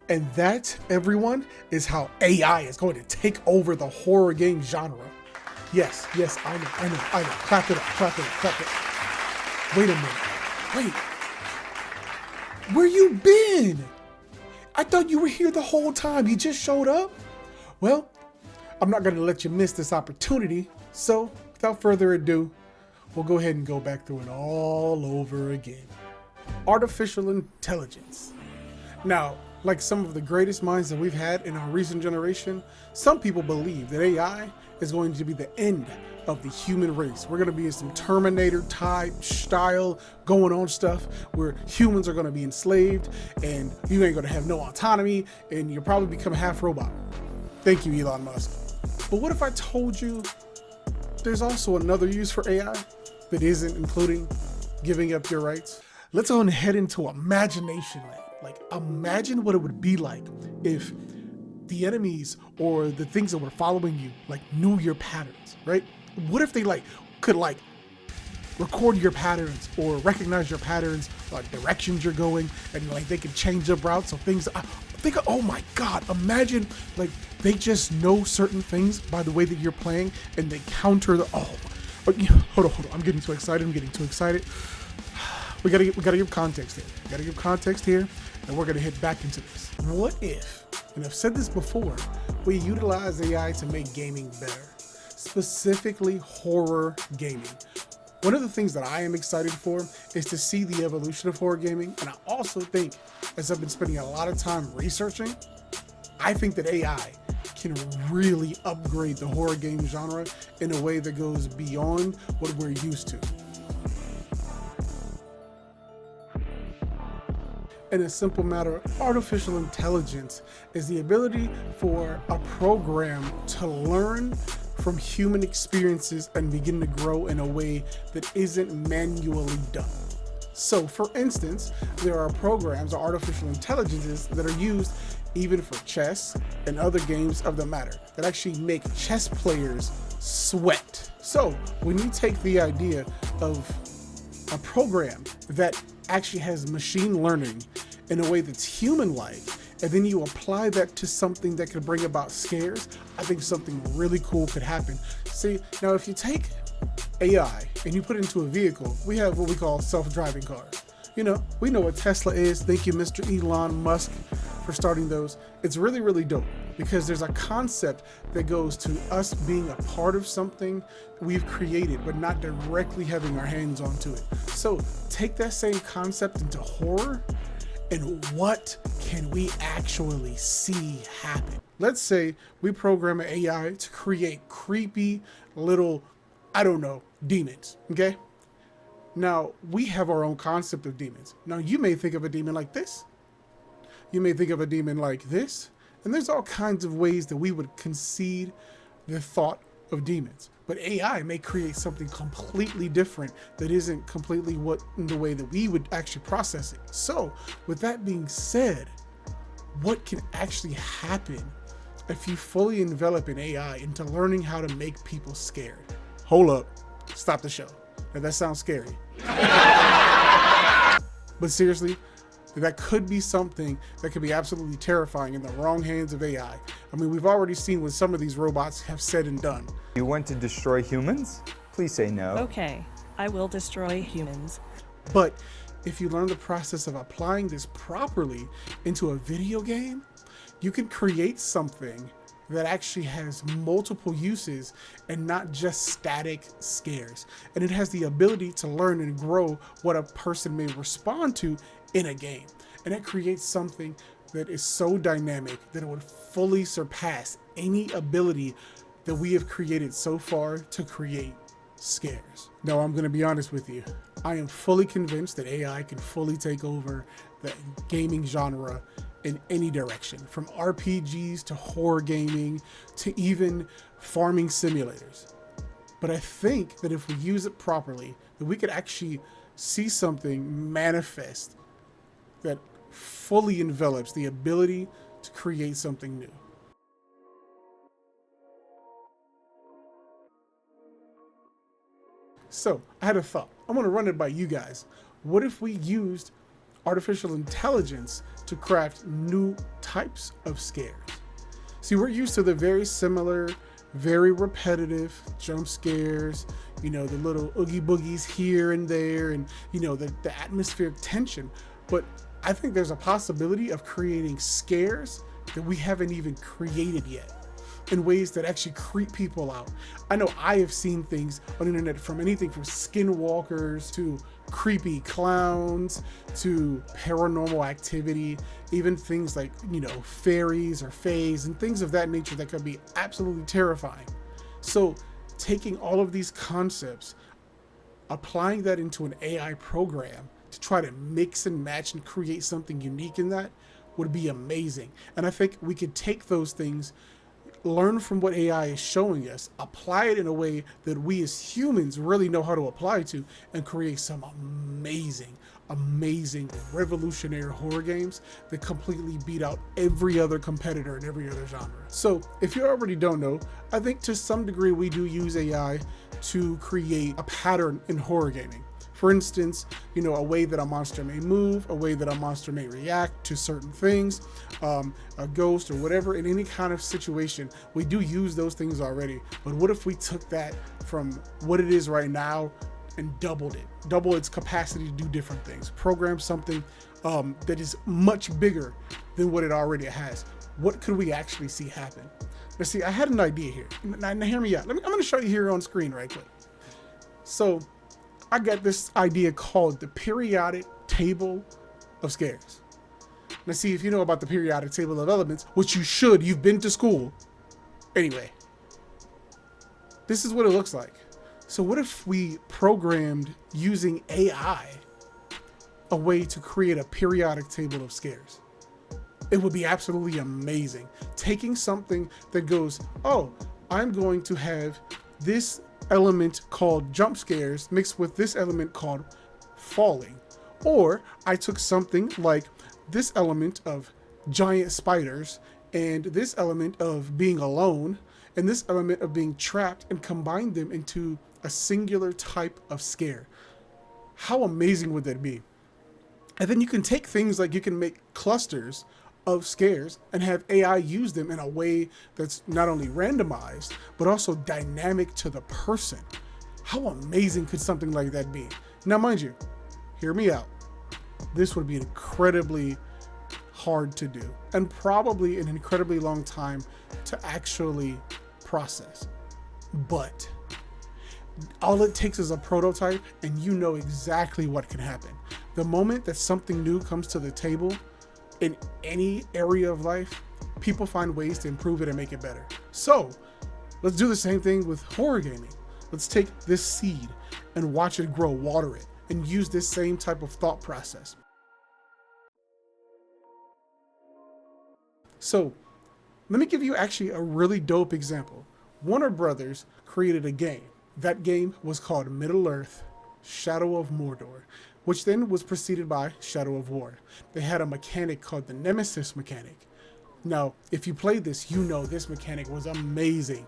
And that, everyone, is how AI is going to take over the horror game genre. Yes, I know. Clap it up, clap it up, clap it up. Wait a minute. Wait. Where you been? I thought you were here the whole time. You just showed up? Well, I'm not going to let you miss this opportunity. So, without further ado, we'll go ahead and go back through it all over again. Artificial intelligence. Now, like some of the greatest minds that we've had in our recent generation, some people believe that AI is going to be the end of the human race. We're going to be in some Terminator type style going on stuff where humans are going to be enslaved and you ain't going to have no autonomy and you'll probably become half robot. Thank you, Elon Musk. But what if I told you there's also another use for AI that isn't including giving up your rights? Let's go and head into imagination land. Like, imagine what it would be like if the enemies or the things that were following you like knew your patterns, right? What if they could record your patterns or recognize your patterns, like directions you're going, and like they could change up routes. So things, oh my God, imagine like they just know certain things by the way that you're playing and they counter the, hold on. I'm getting too excited. We gotta give context here. And we're gonna hit back into this. What if, and I've said this before, we utilize AI to make gaming better, specifically horror gaming. One of the things that I am excited for is to see the evolution of horror gaming. And I also think, as I've been spending a lot of time researching, I think that AI can really upgrade the horror game genre in a way that goes beyond what we're used to. In a simple matter, artificial intelligence is the ability for a program to learn from human experiences and begin to grow in a way that isn't manually done. So, for instance, there are programs or artificial intelligences that are used even for chess and other games of the matter that actually make chess players sweat. So, when you take the idea of a program that actually has machine learning in a way that's human-like, and then you apply that to something that could bring about scares, I think something really cool could happen. See, now if you take AI and you put it into a vehicle, we have what we call self-driving cars. You know, we know what Tesla is. Thank you, Mr. Elon Musk, for starting those. It's really, really dope because there's a concept that goes to us being a part of something we've created, but not directly having our hands onto it. So take that same concept into horror, and what can we actually see happen? Let's say we program an AI to create creepy little, demons, okay? Now, we have our own concept of demons. Now, you may think of a demon like this. You may think of a demon like this. And there's all kinds of ways that we would concede the thought of demons. But AI may create something completely different that isn't completely the way that we would actually process it. So, with that being said, what can actually happen if you fully envelop an AI into learning how to make people scared? Hold up. Stop the show. Now, that sounds scary. But seriously, that could be something that could be absolutely terrifying in the wrong hands of AI. I mean, we've already seen what some of these robots have said and done. You want to destroy humans? Please say no. Okay, I will destroy humans. But if you learn the process of applying this properly into a video game, you can create something that actually has multiple uses and not just static scares. And it has the ability to learn and grow what a person may respond to in a game. And it creates something that is so dynamic that it would fully surpass any ability that we have created so far to create scares. Now, I'm gonna be honest with you. I am fully convinced that AI can fully take over the gaming genre in any direction, from RPGs to horror gaming to even farming simulators. But I think that if we use it properly, that we could actually see something manifest that fully envelops the ability to create something new. So I had a thought. I'm gonna run it by you guys. What if we used artificial intelligence to craft new types of scares. See, we're used to the very similar, very repetitive jump scares, the little oogie boogies here and there, and the atmospheric tension. But I think there's a possibility of creating scares that we haven't even created yet, in ways that actually creep people out. I know I have seen things on the internet, from anything from skinwalkers to creepy clowns to paranormal activity, even things like, fairies or fays and things of that nature that could be absolutely terrifying. So taking all of these concepts, applying that into an AI program to try to mix and match and create something unique in that would be amazing. And I think we could take those things, learn from what AI is showing us, apply it in a way that we as humans really know how to apply to, and create some amazing, revolutionary horror games that completely beat out every other competitor in every other genre. So if you already don't know, I think to some degree we do use AI to create a pattern in horror gaming. For instance, a way that a monster may move, a way that a monster may react to certain things, a ghost or whatever, in any kind of situation. We do use those things already. But what if we took that from what it is right now and double its capacity to do different things, program something that is much bigger than what it already has? What could we actually see happen? Now see, I had an idea here. Now hear me out. I'm going to show you here on screen right quick. So I got this idea called the periodic table of scares. Now see, if you know about the periodic table of elements, which you should, you've been to school. Anyway, this is what it looks like. So what if we programmed, using AI, a way to create a periodic table of scares? It would be absolutely amazing. Taking something that goes, oh, I'm going to have this element called jump scares mixed with this element called falling. Or I took something like this element of giant spiders and this element of being alone and this element of being trapped and combined them into a singular type of scare. How amazing would that be? And then you can take things like, you can make clusters of scares and have AI use them in a way that's not only randomized, but also dynamic to the person. How amazing could something like that be? Now, mind you, hear me out. This would be incredibly hard to do and probably an incredibly long time to actually process. But all it takes is a prototype and you know exactly what can happen. The moment that something new comes to the table, in any area of life, people find ways to improve it and make it better. So let's do the same thing with horror gaming. Let's take this seed and watch it grow, water it, and use this same type of thought process. So let me give you actually a really dope example. Warner Brothers created a game. That game was called Middle-earth: Shadow of Mordor, which then was preceded by Shadow of War. They had a mechanic called the Nemesis mechanic. Now, if you played this, you know this mechanic was amazing.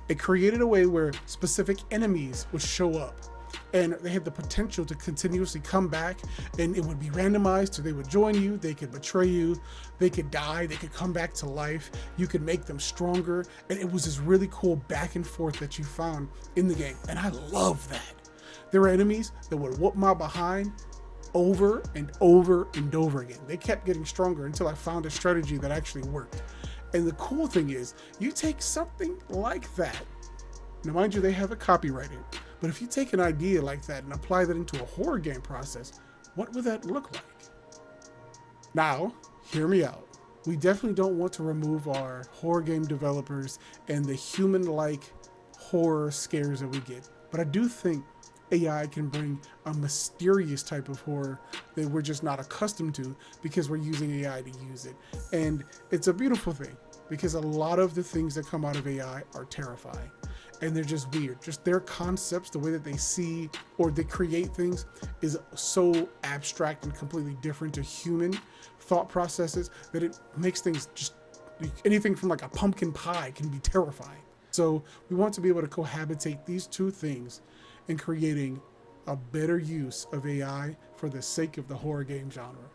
It created a way where specific enemies would show up, and they had the potential to continuously come back, and it would be randomized, so they would join you, they could betray you, they could die, they could come back to life, you could make them stronger, and it was this really cool back and forth that you found in the game, and I love that. There were enemies that would whoop my behind over and over and over again. They kept getting stronger until I found a strategy that actually worked. And the cool thing is, you take something like that, now mind you, they have it copyrighted, but if you take an idea like that and apply that into a horror game process, what would that look like? Now, hear me out. We definitely don't want to remove our horror game developers and the human-like horror scares that we get, but I do think AI can bring a mysterious type of horror that we're just not accustomed to because we're using AI to use it. And it's a beautiful thing because a lot of the things that come out of AI are terrifying and they're just weird. Just their concepts, the way that they see or they create things is so abstract and completely different to human thought processes that it makes things just, anything from like a pumpkin pie can be terrifying. So we want to be able to cohabitate these two things in creating a better use of AI for the sake of the horror game genre.